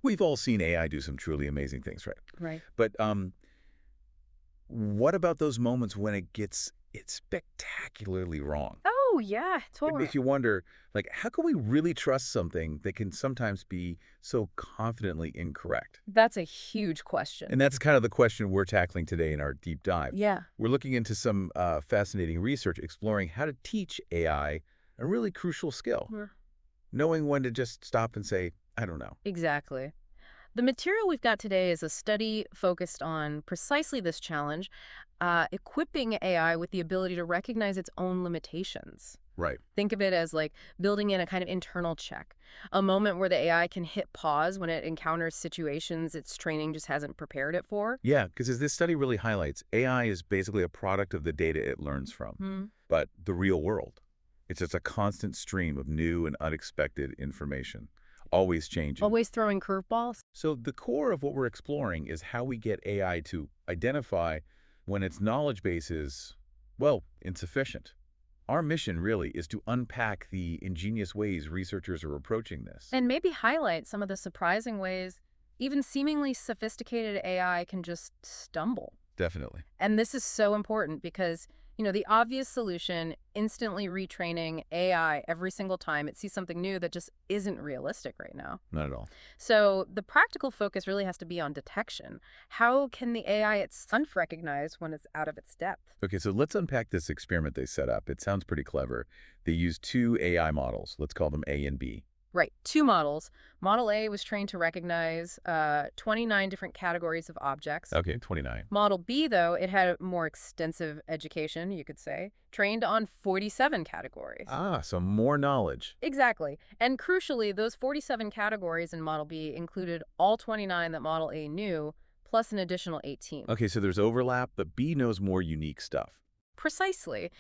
we've all seen AI do some truly amazing things, right? Right. But what about those moments when it's spectacularly wrong? Oh, yeah, It totally. makes you wonder, like, how can we really trust something that can sometimes be so confidently incorrect? That's a huge question. And that's kind of the question we're tackling today in our deep dive. Yeah. We're looking into some fascinating research exploring how to teach AI a really crucial skill, Mm. knowing when to just stop and say, I don't know. Exactly. The material we've got today is a study focused on precisely this challenge, equipping AI with the ability to recognize its own limitations. Right. Think of it as like building in a kind of internal check, a moment where the AI can hit pause when it encounters situations its training just hasn't prepared it for. Yeah, because as this study really highlights, AI is basically a product of the data it learns from. Hmm. But the real world, it's just a constant stream of new and unexpected information, always changing. Always throwing curveballs. So the core of what we're exploring is how we get AI to identify when its knowledge base is, well, insufficient. Our mission really is to unpack the ingenious ways researchers are approaching this. And maybe highlight some of the surprising ways even seemingly sophisticated AI can just stumble. Definitely. And this is so important because, the obvious solution, instantly retraining AI every single time it sees something new that just isn't realistic right now. Not at all. So the practical focus really has to be on detection. How can the AI itself recognize when it's out of its depth? Okay, so let's unpack this experiment they set up. It sounds pretty clever. They used two AI models. Let's call them A and B. Right, two models. Model A was trained to recognize 29 different categories of objects. Okay, 29. Model B, though, it had more extensive education, you could say, trained on 47 categories. Ah, so more knowledge. Exactly. And crucially, those 47 categories in Model B included all 29 that Model A knew, plus an additional 18. Okay, so there's overlap, but B knows more unique stuff. Precisely.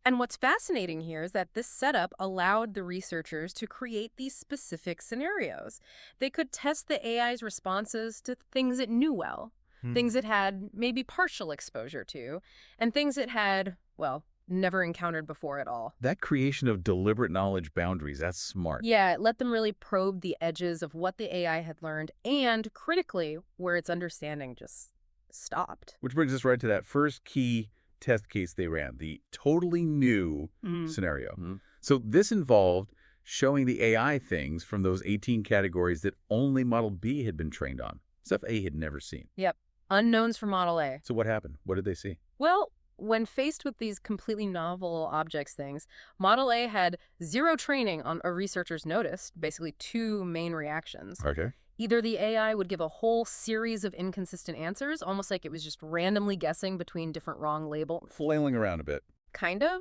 And what's fascinating here is that this setup allowed the researchers to create these specific scenarios. They could test the AI's responses to things it knew well, things it had maybe partial exposure to, and things it had, well, never encountered before at all. That creation of deliberate knowledge boundaries, that's smart. Yeah, it let them really probe the edges of what the AI had learned and, critically, where its understanding just stopped. Which brings us right to that first key test case they ran, the totally new scenario. So this involved showing the AI things from those 18 categories that only Model B had been trained on, stuff A had never seen. Yep. Unknowns for Model A. So what happened? What did they see? Well, when faced with these completely novel objects things, Model A had zero training on a researcher's noticed, basically two main reactions. Okay. Either the AI would give a whole series of inconsistent answers, almost like it was just randomly guessing between different wrong labels. Flailing around a bit. Kind of.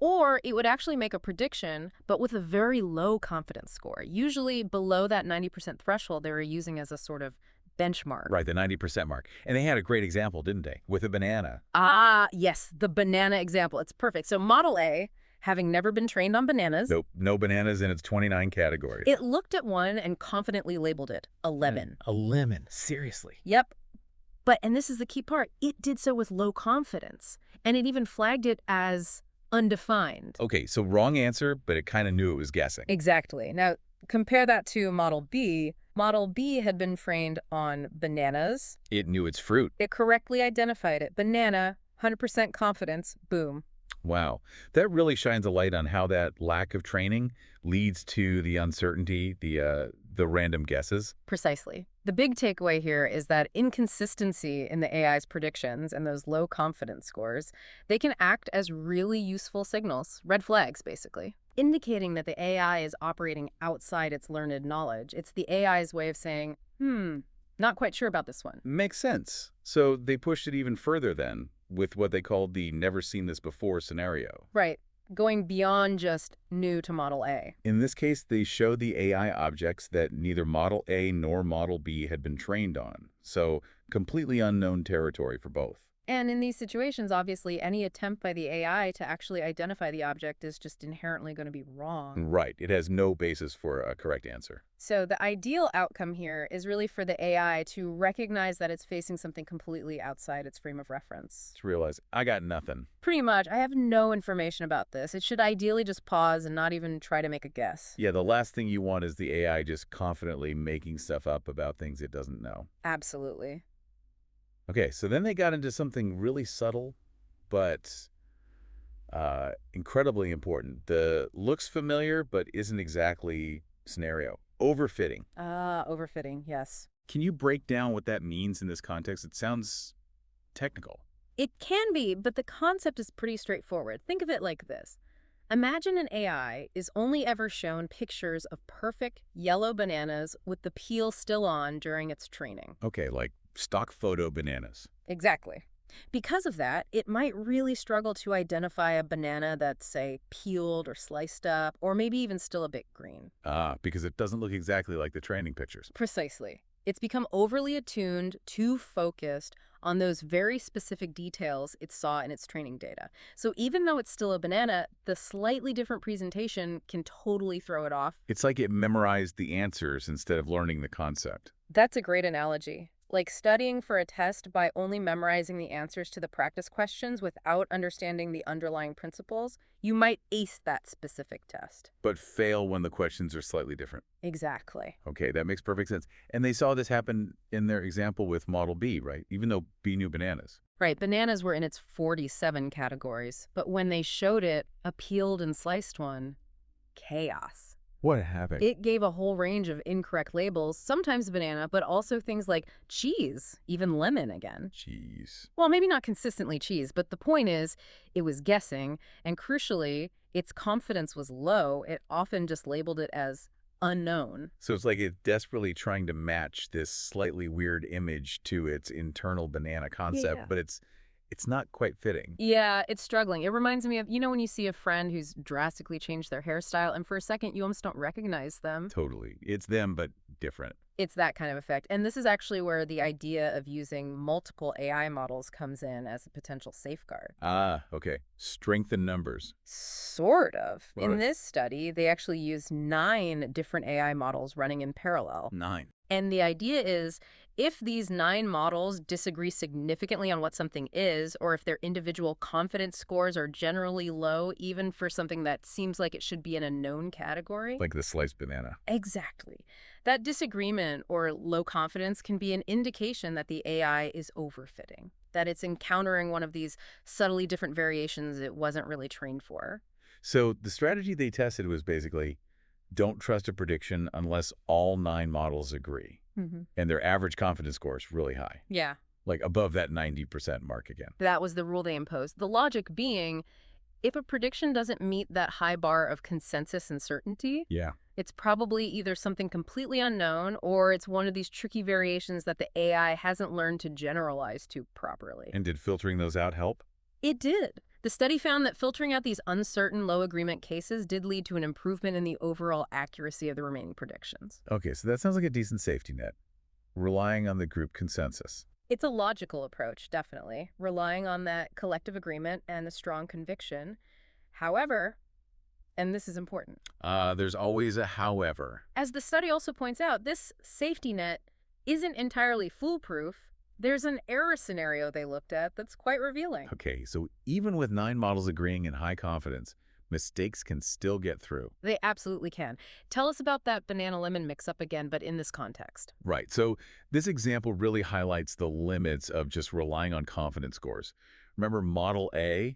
Or it would actually make a prediction, but with a very low confidence score, usually below that 90% threshold they were using as a sort of benchmark. Right, the 90% mark. And they had a great example, didn't they? With a banana. Ah, yes, the banana example. It's perfect. So Model A, having never been trained on bananas, Nope, no bananas in its 29 categories. it looked at one and confidently labeled it a lemon. A lemon, seriously. Yep. But, and this is the key part, it did so with low confidence. And it even flagged it as undefined. Okay, so wrong answer, but it kind of knew it was guessing. Exactly. Now, compare that to Model B. Model B had been trained on bananas. It knew its fruit. It correctly identified it. Banana, 100% confidence, boom. Wow. That really shines a light on how that lack of training leads to the uncertainty, the random guesses. Precisely. The big takeaway here is that inconsistency in the AI's predictions and those low confidence scores, they can act as really useful signals, red flags basically, indicating that the AI is operating outside its learned knowledge. It's the AI's way of saying, not quite sure about this one. Makes sense. So they pushed it even further then with what they called the never seen this before scenario. Right. Going beyond just new to Model A. In this case, they showed the AI objects that neither Model A nor Model B had been trained on. So completely unknown territory for both. And in these situations, obviously, any attempt by the AI to actually identify the object is just inherently going to be wrong. Right. It has no basis for a correct answer. So the ideal outcome here is really for the AI to recognize that it's facing something completely outside its frame of reference. To realize, I got nothing. Pretty much, I have no information about this. It should ideally just pause and not even try to make a guess. Yeah, the last thing you want is the AI just confidently making stuff up about things it doesn't know. Absolutely. Okay, so then they got into something really subtle, but incredibly important. The looks familiar, but isn't exactly scenario. Overfitting. Overfitting, yes. Can you break down what that means in this context? It sounds technical. It can be, but the concept is pretty straightforward. Think of it like this. Imagine an AI is only ever shown pictures of perfect yellow bananas with the peel still on during its training. Okay, like stock photo bananas. Exactly. Because of that, it might really struggle to identify a banana that's, say, peeled or sliced up, or maybe even still a bit green. Because it doesn't look exactly like the training pictures. Precisely. It's become overly attuned, too focused on those very specific details it saw in its training data. So even though it's still a banana, the slightly different presentation can totally throw it off. It's like it memorized the answers instead of learning the concept. That's a great analogy. Like studying for a test by only memorizing the answers to the practice questions without understanding the underlying principles, you might ace that specific test. But fail when the questions are slightly different. Exactly. Okay, that makes perfect sense. And they saw this happen in their example with Model B, right? Even though B knew bananas. Right, bananas were in its 47 categories, but when they showed it, a peeled and sliced one, chaos. What happened? It gave a whole range of incorrect labels, sometimes banana, but also things like cheese, even lemon again. Cheese. Well, maybe not consistently cheese, but the point is, it was guessing, and crucially, its confidence was low. It often just labeled it as unknown. So it's like it's desperately trying to match this slightly weird image to its internal banana concept, Yeah. but it's not quite fitting. Yeah, it's struggling. It reminds me of, when you see a friend who's drastically changed their hairstyle, and for a second, you almost don't recognize them. Totally. It's them, but different. It's that kind of effect. And this is actually where the idea of using multiple AI models comes in as a potential safeguard. Okay. Strength in numbers. Sort of. Right. In this study, they actually used 9 different AI models running in parallel. 9. And the idea is, if these 9 models disagree significantly on what something is, or if their individual confidence scores are generally low, even for something that seems like it should be in a known category. Like the sliced banana. Exactly. That disagreement or low confidence can be an indication that the AI is overfitting, that it's encountering one of these subtly different variations it wasn't really trained for. So the strategy they tested was basically don't trust a prediction unless all 9 models agree. And their average confidence score is really high. Yeah. Like above that 90% mark again. That was the rule they imposed. The logic being, if a prediction doesn't meet that high bar of consensus and certainty, Yeah. it's probably either something completely unknown or it's one of these tricky variations that the AI hasn't learned to generalize to properly. And did filtering those out help? It did. The study found that filtering out these uncertain low agreement cases did lead to an improvement in the overall accuracy of the remaining predictions. Okay, so that sounds like a decent safety net. Relying on the group consensus. It's a logical approach, definitely, relying on that collective agreement and a strong conviction. However, and this is important, There's always a however. as the study also points out, this safety net isn't entirely foolproof. There's an error scenario they looked at that's quite revealing. Okay, so even with 9 models agreeing in high confidence, mistakes can still get through. They absolutely can. Tell us about that banana-lemon mix-up again, but in this context. Right, so this example really highlights the limits of just relying on confidence scores. Remember Model A,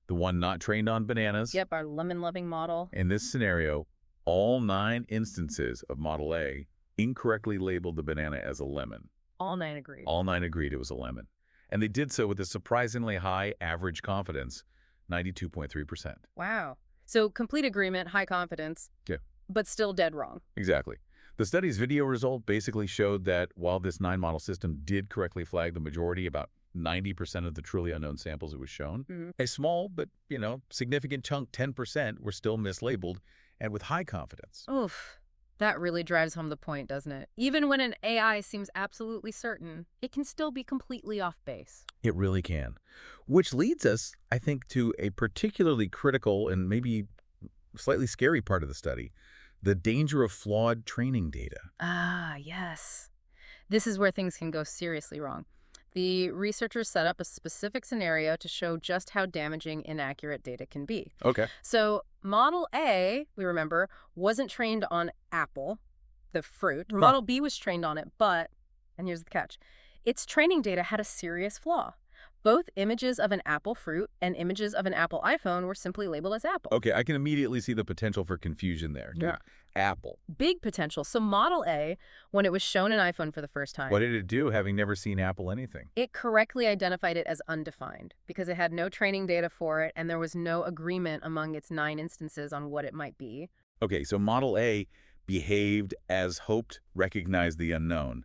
the one not trained on bananas? Yep, our lemon-loving model. In this scenario, all 9 instances of Model A incorrectly labeled the banana as a lemon. All 9 agreed. All 9 agreed it was a lemon. And they did so with a surprisingly high average confidence, 92.3%. Wow. So complete agreement, high confidence. Yeah. But still dead wrong. Exactly. The study's video result basically showed that while this 9-model system did correctly flag the majority, about 90% of the truly unknown samples it was shown, a small but, significant chunk, 10%, were still mislabeled and with high confidence. Oof. That really drives home the point, doesn't it? Even when an AI seems absolutely certain, it can still be completely off base. It really can. Which leads us, I think, to a particularly critical and maybe slightly scary part of the study, the danger of flawed training data. Ah, yes. This is where things can go seriously wrong. The researchers set up a specific scenario to show just how damaging inaccurate data can be. Okay. So, Model A, we remember, wasn't trained on apple, the fruit. Huh. Model B was trained on it, but, and here's the catch, its training data had a serious flaw. Both images of an apple fruit and images of an Apple iPhone were simply labeled as apple. Okay, I can immediately see the potential for confusion there. Yeah. Apple. Big potential. So Model A, when it was shown an iPhone for the first time, What did it do, having never seen Apple anything? it correctly identified it as undefined because it had no training data for it and there was no agreement among its 9 instances on what it might be. Okay, so Model A behaved as hoped, recognized the unknown.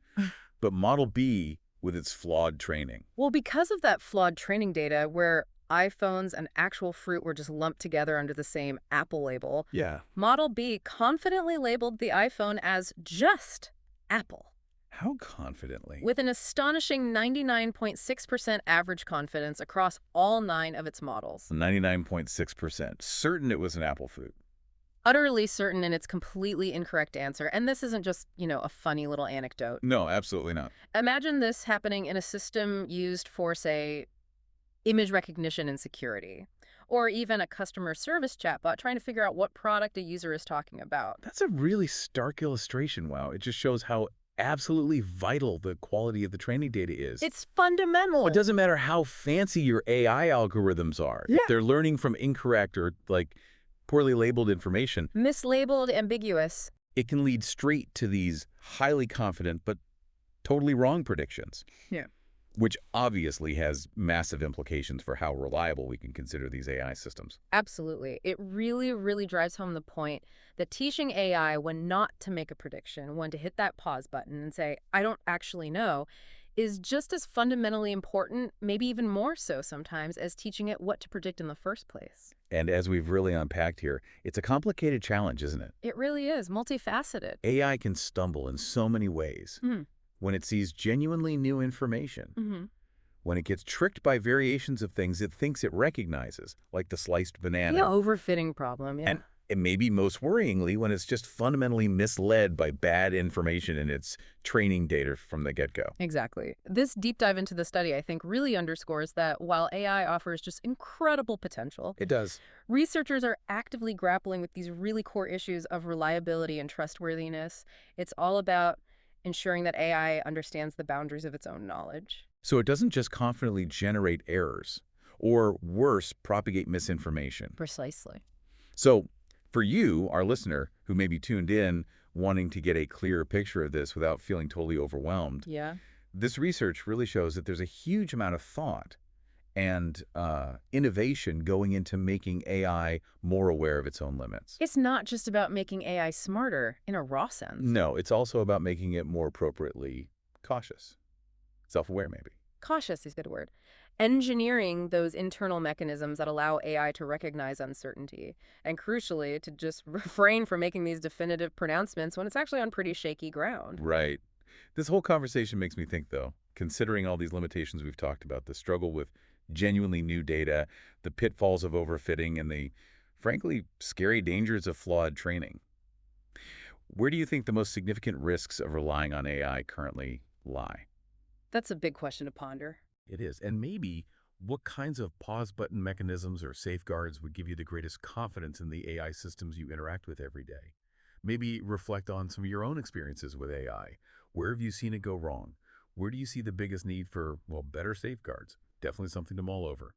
But Model B, with its flawed training. Well, because of that flawed training data where iPhones and actual fruit were just lumped together under the same Apple label, Yeah. Model B confidently labeled the iPhone as just Apple, How confidently? with an astonishing 99.6% average confidence across all 9 of its models. 99.6%. Certain it was an Apple fruit. Utterly certain in its completely incorrect answer. And this isn't just, a funny little anecdote. No, absolutely not. Imagine this happening in a system used for, say, image recognition and security, or even a customer service chatbot trying to figure out what product a user is talking about. That's a really stark illustration, wow. It just shows how absolutely vital the quality of the training data is. It's fundamental. It doesn't matter how fancy your AI algorithms are. Yeah. If they're learning from incorrect or, poorly labeled information, Mislabeled, ambiguous. it can lead straight to these highly confident but totally wrong predictions. Yeah. Which obviously has massive implications for how reliable we can consider these AI systems. Absolutely. It really, really drives home the point that teaching AI when not to make a prediction, when to hit that pause button and say, I don't actually know, is just as fundamentally important, maybe even more so sometimes, as teaching it what to predict in the first place. And as we've really unpacked here, it's a complicated challenge, isn't it? It really is, multifaceted. AI can stumble in so many ways. When it sees genuinely new information, when it gets tricked by variations of things it thinks it recognizes, like the sliced banana. Yeah, overfitting problem, yeah. And it may be most worryingly when it's just fundamentally misled by bad information in its training data from the get-go. Exactly. This deep dive into the study, I think, really underscores that while AI offers just incredible potential, It does. researchers are actively grappling with these really core issues of reliability and trustworthiness. It's all about ensuring that AI understands the boundaries of its own knowledge. So it doesn't just confidently generate errors, or worse, propagate misinformation. Precisely. So for you, our listener, who may be tuned in wanting to get a clearer picture of this without feeling totally overwhelmed, Yeah. this research really shows that there's a huge amount of thought and innovation going into making AI more aware of its own limits. It's not just about making AI smarter in a raw sense. No, it's also about making it more appropriately cautious. Self-aware, maybe. Cautious is a good word. Engineering those internal mechanisms that allow AI to recognize uncertainty, and crucially, to just refrain from making these definitive pronouncements when it's actually on pretty shaky ground. Right. This whole conversation makes me think, though, considering all these limitations we've talked about, the struggle with genuinely new data, the pitfalls of overfitting, and the, frankly, scary dangers of flawed training. Where do you think the most significant risks of relying on AI currently lie? That's a big question to ponder. It is. And maybe what kinds of pause button mechanisms or safeguards would give you the greatest confidence in the AI systems you interact with every day? Maybe reflect on some of your own experiences with AI. Where have you seen it go wrong? Where do you see the biggest need for, well, better safeguards? Definitely something to mull over.